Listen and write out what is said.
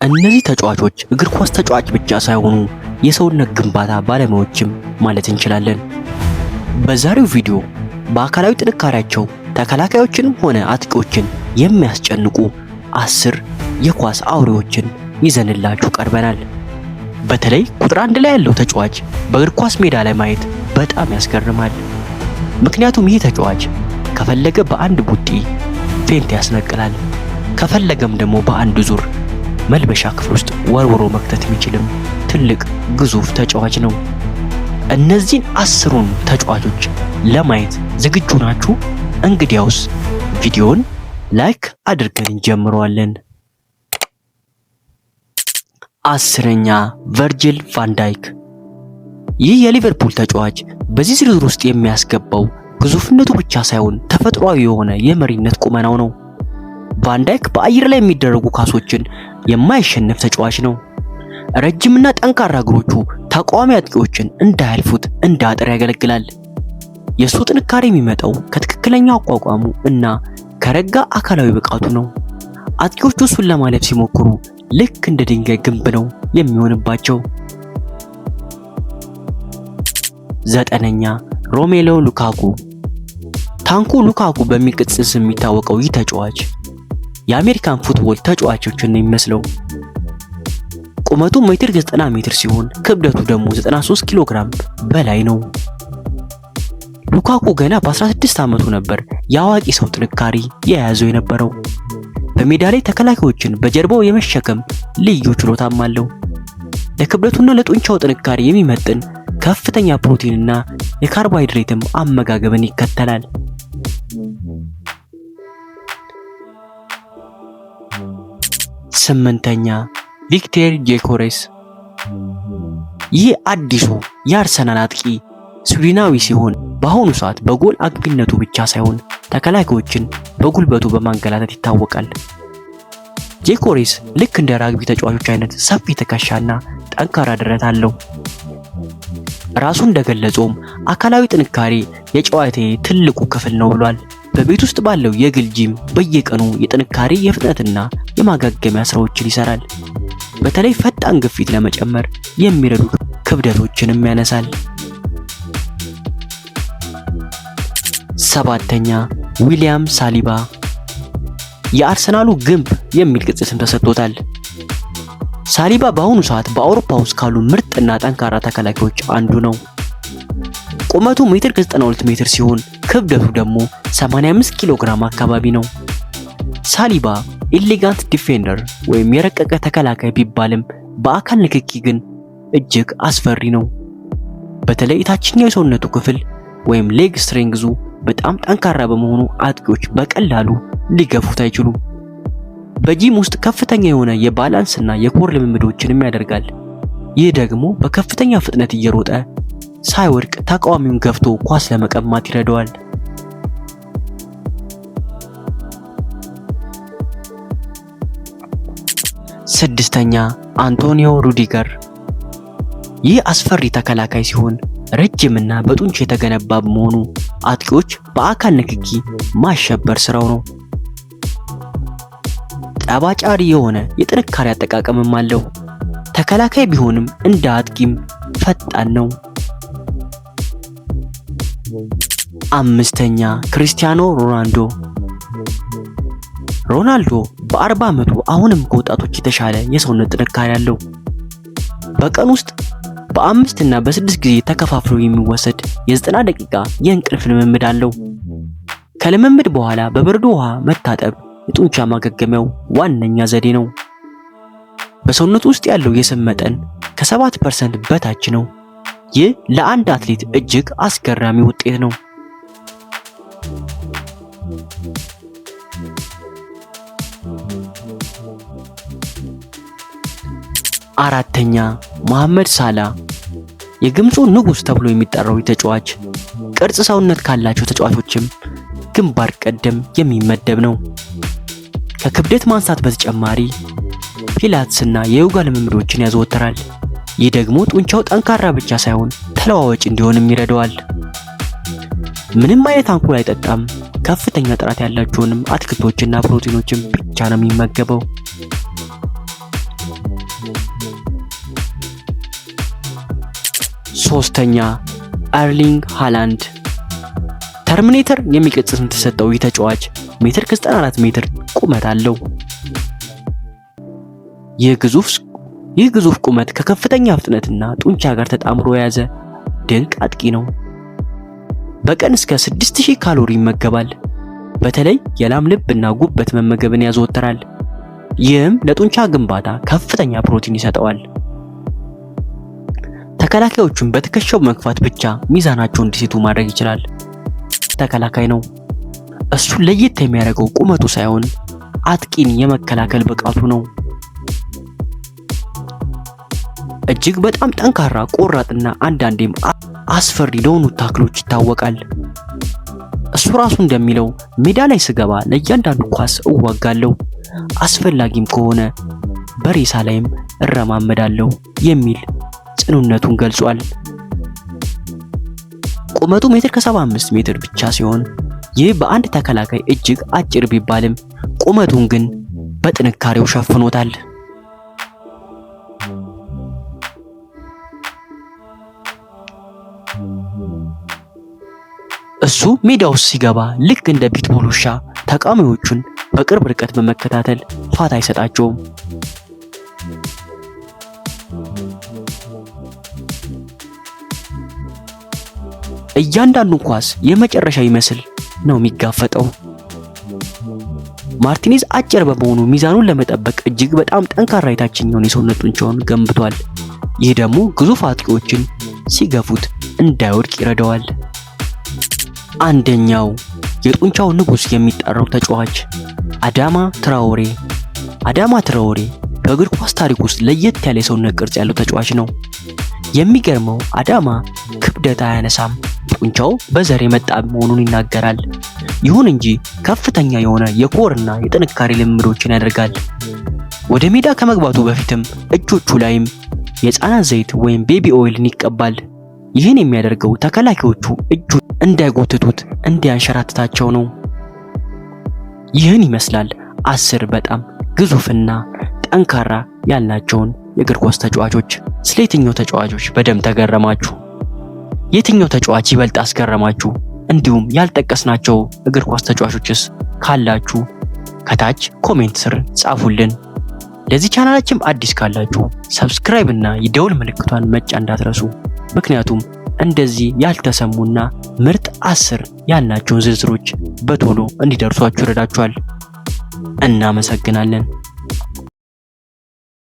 እነዚህ ተጫዋቾች እግር ኳስ ተጫዋች ብቻ ሳይሆኑ የሰውነት ግንባታ ባለሙያዎችም ማለት እንችላለን። በዛሬው ቪዲዮ በአካላዊ ጥንካሬያቸው ተከላካዮችንም ሆነ አጥቂዎችን የሚያስጨንቁ 10 የኳስ አውሬዎችን ይዘንላችሁ ቀርበናል። በተለይ ቁጥር 1 ላይ ያለው ተጫዋች በእግር ኳስ ሜዳ ላይ ማየት በጣም ያስገርማል። ምክንያቱም ይህ ተጫዋች ከፈለገ በአንድ ቡጢ ፌንት ያስነቅላል፣ ከፈለገም ደግሞ በአንድ ዙር መልበሻ ክፍል ውስጥ ወርውሮ መክተት የሚችልም ትልቅ ግዙፍ ተጫዋች ነው። እነዚህን 10ሩን ተጫዋቾች ለማየት ዝግጁ ናችሁ? እንግዲያውስ ቪዲዮውን ላይክ አድርገን እንጀምረዋለን። 10ኛ ቨርጂል ቫን ዳይክ። ይህ የሊቨርፑል ተጫዋች በዚህ ዝርዝር ውስጥ የሚያስገባው ግዙፍነቱ ብቻ ሳይሆን ተፈጥሯዊ የሆነ የመሪነት ቁመናው ነው። ቫን ዳይክ በአየር ላይ የሚደረጉ ኳሶችን የማይሸነፍ ተጫዋች ነው። ረጅምና ጠንካራ እግሮቹ ተቃዋሚ አጥቂዎችን እንዳያልፉት እንደ አጥር ያገለግላል። የሱ ጥንካሬ የሚመጣው ከትክክለኛው አቋቋሙ እና ከረጋ አካላዊ ብቃቱ ነው። አጥቂዎቹ እሱን ለማለፍ ሲሞክሩ ልክ እንደ ድንጋይ ግንብ ነው የሚሆንባቸው። 9ኛ ሮሜሎ ሉካኩ። ታንኩ ሉካኩ በሚል ቅጽል ስም የሚታወቀው ይህ ተጫዋች የአሜሪካን ፉትቦል ተጫዋቾችን ነው የሚመስለው። ቁመቱ 1.90 ሜትር ሲሆን ክብደቱ ደግሞ 93 ኪሎ ግራም በላይ ነው። ሉካኩ ገና በ16 ዓመቱ ነበር የአዋቂ ሰው ጥንካሬ የያዘው የነበረው። በሜዳ ላይ ተከላካዮችን በጀርባው የመሸከም ልዩ ችሎታም አለው። ለክብደቱና ለጡንቻው ጥንካሬ የሚመጥን ከፍተኛ ፕሮቲንና የካርቦሃይድሬትም አመጋገብን ይከተላል። 8ኛ ቪክተር ጊዮኬሬስ። ይህ አዲሱ የአርሰናል አጥቂ ስዊድናዊ ሲሆን በአሁኑ ሰዓት በጎል አግቢነቱ ብቻ ሳይሆን ተከላካዮችን በጉልበቱ በማንገላታት ይታወቃል። ጊዮኬሬስ ልክ እንደ ራግቢ ተጫዋቾች አይነት ሰፊ ትከሻና ጠንካራ ደረት አለው። ራሱ እንደገለጸውም አካላዊ ጥንካሬ የጨዋታዬ ትልቁ ክፍል ነው ብሏል። በቤት ውስጥ ባለው የግል ጂም በየቀኑ የጥንካሬ የፍጥነትና የማጋገሚያ ስራዎችን ይሰራል። በተለይ ፈጣን ግፊት ለመጨመር የሚረዱ ክብደቶችንም ያነሳል። 7ኛ ዊሊያም ሳሊባ። የአርሰናሉ ግንብ የሚል ቅጽል ስም ተሰጥቶታል። ሳሊባ በአሁኑ ሰዓት በአውሮፓ ውስጥ ካሉ ምርጥና ጠንካራ ተከላካዮች አንዱ ነው። ቁመቱ 1.92 ሜትር ሲሆን ክብደቱ ደግሞ 85 ኪሎ ግራም አካባቢ ነው። ሳሊባ ኤሌጋንት ዲፌንደር ወይም የረቀቀ ተከላካይ ቢባልም በአካል ንክኪ ግን እጅግ አስፈሪ ነው። በተለይ የታችኛው የሰውነቱ ክፍል ወይም ሌግ ስትሬንግዙ በጣም ጠንካራ በመሆኑ አጥቂዎች በቀላሉ ሊገፉት አይችሉም። በጂም ውስጥ ከፍተኛ የሆነ የባላንስና የኮር ልምምዶችንም ያደርጋል። ይህ ደግሞ በከፍተኛ ፍጥነት እየሮጠ ሳይወድቅ ተቃዋሚውን ገፍቶ ኳስ ለመቀማት ይረዳዋል። 6ኛ አንቶኒዮ ሩዲገር። ይህ አስፈሪ ተከላካይ ሲሆን ረጅምና በጡንቻ የተገነባ በመሆኑ አጥቂዎች በአካል ንክኪ ማሸበር ስራው ነው። ጠባጫሪ የሆነ የጥንካሬ አጠቃቀምም አለው። ተከላካይ ቢሆንም እንደ አጥቂም ፈጣን ነው። 5ኛ ክሪስቲያኖ ሮናልዶ። ሮናልዶ በ40 ዓመቱ አሁንም ከወጣቶች የተሻለ የሰውነት ጥንካሬ አለው። በቀን ውስጥ በ5 እና በ6 ጊዜ ተከፋፍሎ የሚወሰድ የ90 ደቂቃ የእንቅልፍ ልምምድ አለው። ከልምምድ በኋላ በበረዶ ውሃ መታጠብ የጡንቻ ማገገሚያው ዋነኛ ዘዴ ነው። በሰውነቱ ውስጥ ያለው የስብ መጠን ከ7% በታች ነው። ይህ ለአንድ አትሌት እጅግ አስገራሚ ውጤት ነው። 4ኛ መሐመድ ሳላ። የግብፁ ንጉስ ተብሎ የሚጠራው ተጫዋች ቅርጽ ሰውነት ካላቸው ተጫዋቾችም ግንባር ቀደም የሚመደብ ነው። ከክብደት ማንሳት በተጨማሪ ፒላትስና የዮጋ ልምምዶችን ያዘወትራል። ይህ ደግሞ ጡንቻው ጠንካራ ብቻ ሳይሆን ተለዋዋጭ እንዲሆንም ይረዳዋል። ምንም አይነት አልኮል አይጠጣም። ከፍተኛ ጥራት ያላቸውንም አትክልቶችና ፕሮቲኖችን ብቻ ነው የሚመገበው። ሶስተኛ ኤርሊንግ ሃላንድ። ተርሚኔተር የሚል ቅጽል ስም የተሰጠው ይህ ተጫዋች ሜትር ከ94 ሜትር ቁመት አለው። ይህ ግዙፍ ቁመት ከከፍተኛ ፍጥነትና ጡንቻ ጋር ተጣምሮ የያዘ ድንቅ አጥቂ ነው። በቀን እስከ 6000 ካሎሪ ይመገባል። በተለይ የላም ልብና ጉበት መመገብን ያዘወትራል። ይህም ለጡንቻ ግንባታ ከፍተኛ ፕሮቲን ይሰጠዋል። ተከላካዮቹን በትከሻው መግፋት ብቻ ሚዛናቸውን እንዲስቱ ማድረግ ይችላል። ተከላካይ ነው። እሱን ለየት የሚያደርገው ቁመቱ ሳይሆን አጥቂን የመከላከል ብቃቱ ነው። እጅግ በጣም ጠንካራ፣ ቆራጥና አንዳንዴም አስፈሪ ለሆኑ ታክሎች ይታወቃል። እሱ ራሱ እንደሚለው ሜዳ ላይ ስገባ ለእያንዳንዱ ኳስ እዋጋለሁ፣ አስፈላጊም ከሆነ በሬሳ ላይም እረማመዳለሁ የሚል ጽኑነቱን ገልጿል። ቁመቱ ሜትር ከ75 ሜትር ብቻ ሲሆን ይህ በአንድ ተከላካይ እጅግ አጭር ቢባልም ቁመቱን ግን በጥንካሬው ሸፍኖታል። እሱ ሜዳ ውስጥ ሲገባ ልክ እንደ ፒትቡል ውሻ ተቃዋሚዎቹን በቅርብ ርቀት በመከታተል ፋታ አይሰጣቸውም። እያንዳንዱን ኳስ የመጨረሻ ይመስል ነው የሚጋፈጠው። ማርቲኔዝ አጭር በመሆኑ ሚዛኑን ለመጠበቅ እጅግ በጣም ጠንካራ የታችኛውን የሰውነት ጡንቻውን ገንብቷል። ይህ ደግሞ ግዙፍ አጥቂዎችን ሲገፉት እንዳይወድቅ ይረዳዋል። አንደኛው የጡንቻው ንጉስ የሚጠራው ተጫዋች አዳማ ትራኦሬ። አዳማ ትራኦሬ በእግር ኳስ ታሪክ ውስጥ ለየት ያለ የሰውነት ቅርጽ ያለው ተጫዋች ነው። የሚገርመው አዳማ ክብደት አያነሳም፣ ጡንቻው በዘር የመጣ መሆኑን ይናገራል። ይሁን እንጂ ከፍተኛ የሆነ የኮርና የጥንካሬ ልምምዶችን ያደርጋል። ወደ ሜዳ ከመግባቱ በፊትም እጆቹ ላይም የሕፃናት ዘይት ወይም ቤቢ ኦይልን ይቀባል። ይህን የሚያደርገው ተከላካዮቹ እጁን እንዳይጎትቱት እንዲያንሸራትታቸው ነው። ይህን ይመስላል 10 በጣም ግዙፍና ጠንካራ ያልናቸውን የእግር ኳስ ተጫዋቾች። ስለ የትኛው ተጫዋቾች በደንብ ተገረማችሁ? የትኛው ተጫዋች ይበልጥ አስገረማችሁ? እንዲሁም ያልጠቀስናቸው እግር ኳስ ተጫዋቾችስ ካላችሁ ከታች ኮሜንት ስር ጻፉልን። ለዚህ ቻናላችን አዲስ ካላችሁ ሰብስክራይብ እና የደውል ምልክቷን መጫን እንዳትረሱ። ምክንያቱም እንደዚህ ያልተሰሙና ምርጥ 10 ያልናቸውን ዝርዝሮች በቶሎ እንዲደርሷችሁ ይረዳችኋል። እናመሰግናለን።